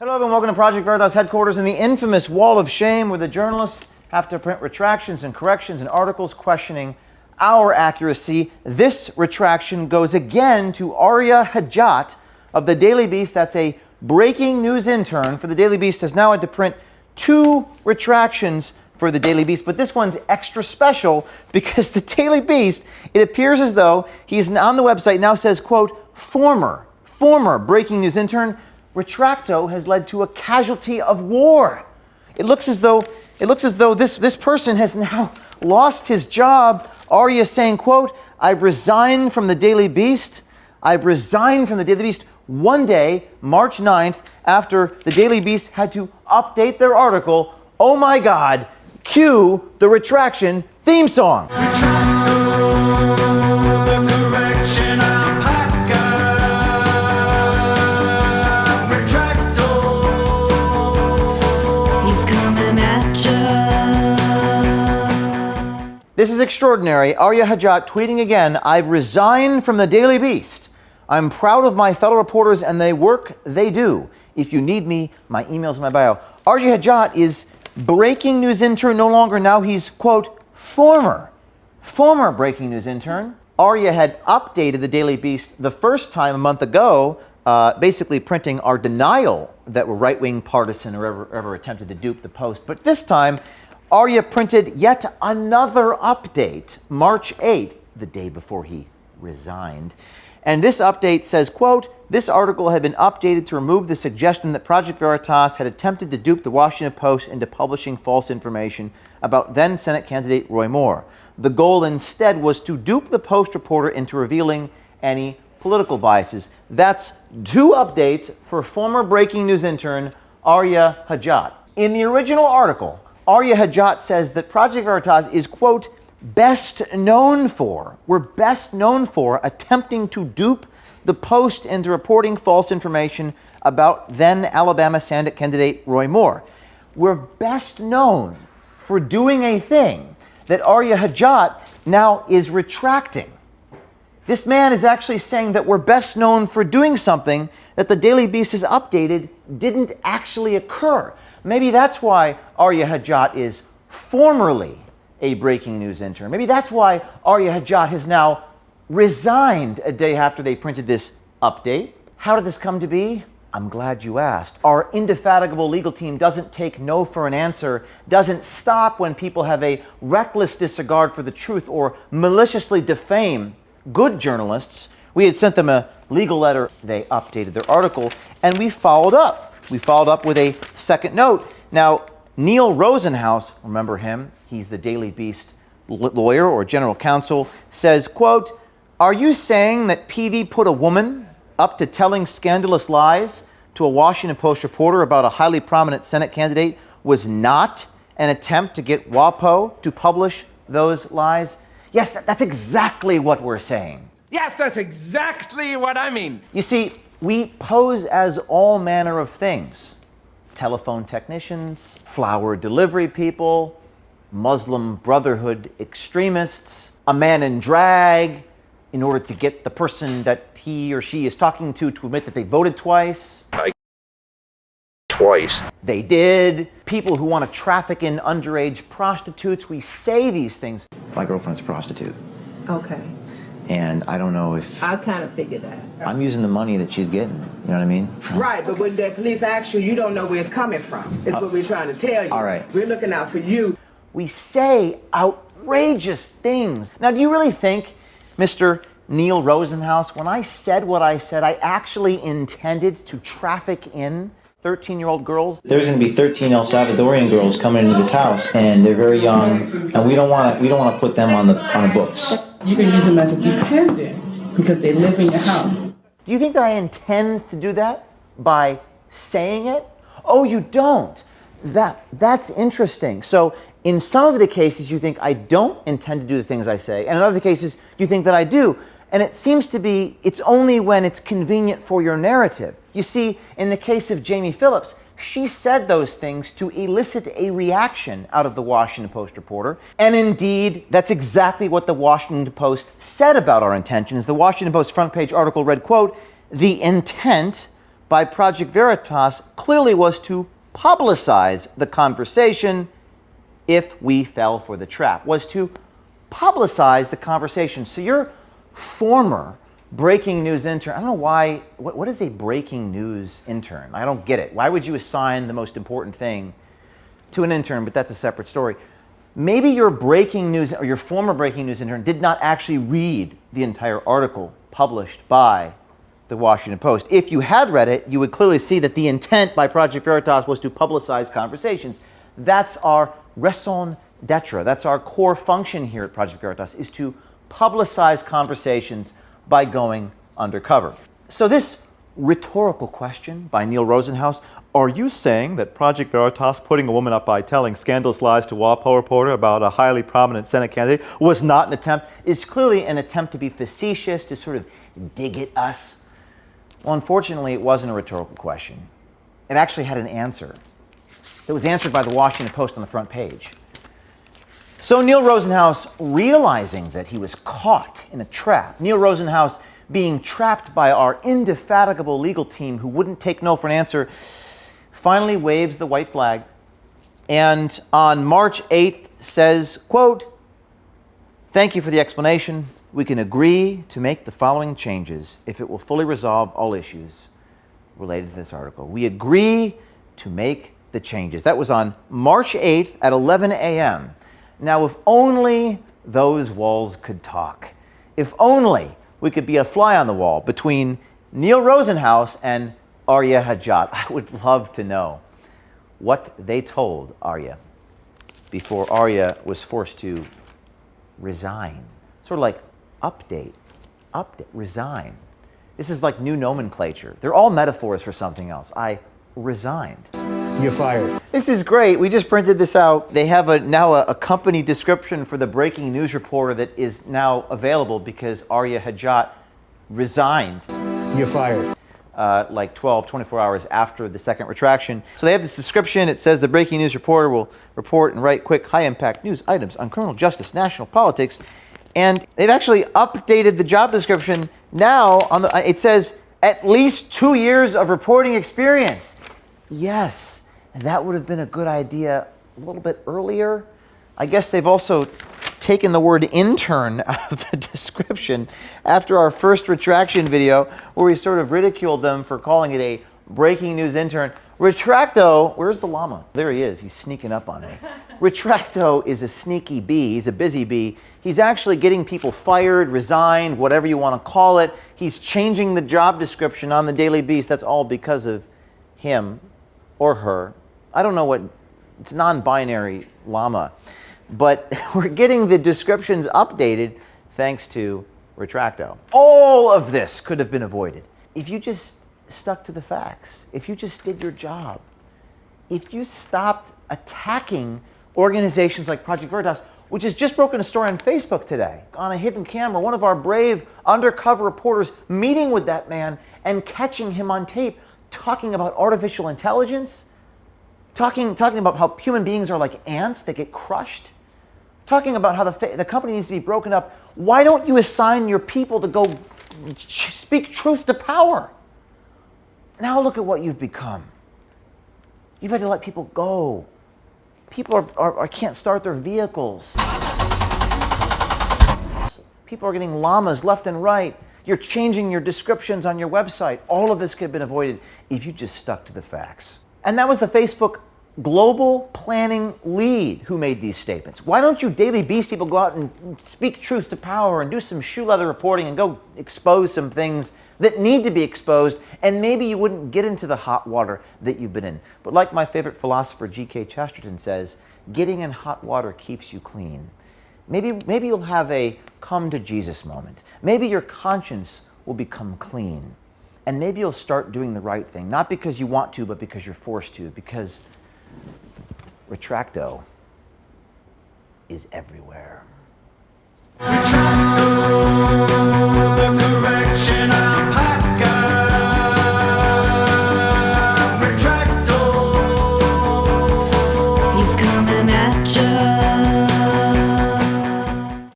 Hello and welcome to Project Veritas headquarters in the infamous Wall of Shame, where the journalists have to print retractions and corrections and articles questioning our accuracy. This retraction goes again to Arya Hodjat of the Daily Beast. That's a breaking news intern for the Daily Beast, has now had to print 2 retractions for the Daily Beast, but this one's extra special because the Daily Beast, it appears as though he's on the website now says, quote, former breaking news intern, Retracto has led to a casualty of war. It looks as though this person has now lost his job. Arya saying, quote, I've resigned from the Daily Beast. I've resigned from the Daily Beast one day, March 9th, after the Daily Beast had to update their article. Oh my God, cue the Retraction theme song. This is extraordinary. Arya Hodjat tweeting again, I've resigned from the Daily Beast. I'm proud of my fellow reporters and the work they do. If you need me, my email's in my bio. Arya Hodjat is breaking news intern no longer. Now he's, quote, former breaking news intern. Arya had updated the Daily Beast the first time a month ago, basically printing our denial that we're right-wing partisan or ever attempted to dupe the Post. But this time, Arya printed yet another update, March 8th, the day before he resigned. And this update says, quote, this article had been updated to remove the suggestion that Project Veritas had attempted to dupe the Washington Post into publishing false information about then Senate candidate Roy Moore. The goal instead was to dupe the Post reporter into revealing any political biases. That's 2 updates for former breaking news intern Arya Hodjat. In the original article, Arya Hodjat says that Project Veritas is, quote, we're best known for attempting to dupe the Post into reporting false information about then Alabama Senate candidate Roy Moore. We're best known for doing a thing that Arya Hodjat now is retracting. This man is actually saying that we're best known for doing something that the Daily Beast has updated didn't actually occur. Maybe that's why Arya Hodjat is formerly a breaking news intern. Maybe that's why Arya Hodjat has now resigned a day after they printed this update. How did this come to be? I'm glad you asked. Our indefatigable legal team doesn't take no for an answer, doesn't stop when people have a reckless disregard for the truth or maliciously defame good journalists. We had sent them a legal letter. They updated their article, and we followed up. We followed up with a second note. Now, Neil Rosenhaus, remember him, he's the Daily Beast lawyer or general counsel, says, quote, are you saying that PV put a woman up to telling scandalous lies to a Washington Post reporter about a highly prominent Senate candidate was not an attempt to get WAPO to publish those lies? Yes, that's exactly what we're saying. Yes, that's exactly what I mean. You see, we pose as all manner of things. Telephone technicians, flower delivery people, Muslim Brotherhood extremists, a man in drag in order to get the person that he or she is talking to admit that they voted twice. Twice. They did. People who want to traffic in underage prostitutes. We say these things. My girlfriend's a prostitute. Okay. And I don't know if I kind of figured that. I'm using the money that she's getting. You know what I mean? Right, but when the police ask you, you don't know where it's coming from. It's what we're trying to tell you. All right. We're looking out for you. We say outrageous things. Now, do you really think, Mr. Neil Rosenhaus, when I said what I said, I actually intended to traffic in 13-year-old girls? There's going to be 13 El Salvadorian girls coming into this house, and they're very young, and we don't want to put them on the books. You can use them as a dependent because they live in your house. Do you think that I intend to do that by saying it? Oh, you don't. That's interesting. So in some of the cases, you think I don't intend to do the things I say, and in other cases, you think that I do. And it seems to be it's only when it's convenient for your narrative. You see, in the case of Jamie Phillips, she said those things to elicit a reaction out of the Washington Post reporter. And indeed, that's exactly what the Washington Post said about our intentions. The Washington Post front page article read, quote, the intent by Project Veritas clearly was to publicize the conversation if we fell for the trap, was to publicize the conversation. So your former breaking news intern, I don't know why, what is a breaking news intern? I don't get it. Why would you assign the most important thing to an intern? But that's a separate story. Maybe your breaking news or your former breaking news intern did not actually read the entire article published by the Washington Post. If you had read it, you would clearly see that the intent by Project Veritas was to publicize conversations. That's our raison d'etre. That's our core function here at Project Veritas, is to publicize conversations by going undercover. So this rhetorical question by Neil Rosenhaus, are you saying that Project Veritas putting a woman up by telling scandalous lies to WAPO reporter about a highly prominent Senate candidate was not an attempt, is clearly an attempt to be facetious, to sort of dig at us? Well, unfortunately, it wasn't a rhetorical question. It actually had an answer. It was answered by the Washington Post on the front page. So Neil Rosenhaus, realizing that he was caught in a trap, Neil Rosenhaus being trapped by our indefatigable legal team who wouldn't take no for an answer, finally waves the white flag and on March 8th says, quote, "Thank you for the explanation. We can agree to make the following changes if it will fully resolve all issues related to this article. We agree to make the changes." That was on March 8th at 11 a.m. Now, if only those walls could talk. If only we could be a fly on the wall between Neil Rosenhaus and Arya Hodjat. I would love to know what they told Arya before Arya was forced to resign. Sort of like update, resign. This is like new nomenclature. They're all metaphors for something else. I resigned. You're fired. This is great. We just printed this out. They have now a company description for the breaking news reporter that is now available because Arya Hodjat resigned. You're fired. Like 24 hours after the second retraction. So they have this description. It says the breaking news reporter will report and write quick, high-impact news items on criminal justice, national politics. And they've actually updated the job description now. It says at least 2 years of reporting experience. Yes, and that would have been a good idea a little bit earlier. I guess they've also taken the word intern out of the description after our first retraction video where we sort of ridiculed them for calling it a breaking news intern. Retracto, where's the llama? There he is. He's sneaking up on me. Retracto is a sneaky bee. He's a busy bee. He's actually getting people fired, resigned, whatever you want to call it. He's changing the job description on the Daily Beast. That's all because of him or her. I don't know what, it's non-binary llama. But we're getting the descriptions updated thanks to Retracto. All of this could have been avoided if you just stuck to the facts, if you just did your job, if you stopped attacking organizations like Project Veritas, which has just broken a story on Facebook today, on a hidden camera, one of our brave undercover reporters meeting with that man and catching him on tape talking about artificial intelligence, talking about how human beings are like ants that get crushed, talking about how the company needs to be broken up. Why don't you assign your people to go speak truth to power? Now look at what you've become. You've had to let people go. People can't start their vehicles. People are getting llamas left and right. You're changing your descriptions on your website. All of this could have been avoided if you just stuck to the facts. And that was the Facebook global planning lead who made these statements. Why don't you Daily Beast people go out and speak truth to power and do some shoe leather reporting and go expose some things that need to be exposed, and maybe you wouldn't get into the hot water that you've been in. But like my favorite philosopher G.K. Chesterton says, getting in hot water keeps you clean. Maybe you'll have a come to Jesus moment. Maybe your conscience will become clean. And maybe you'll start doing the right thing, not because you want to, but because you're forced to, because Retracto is everywhere. Retracto.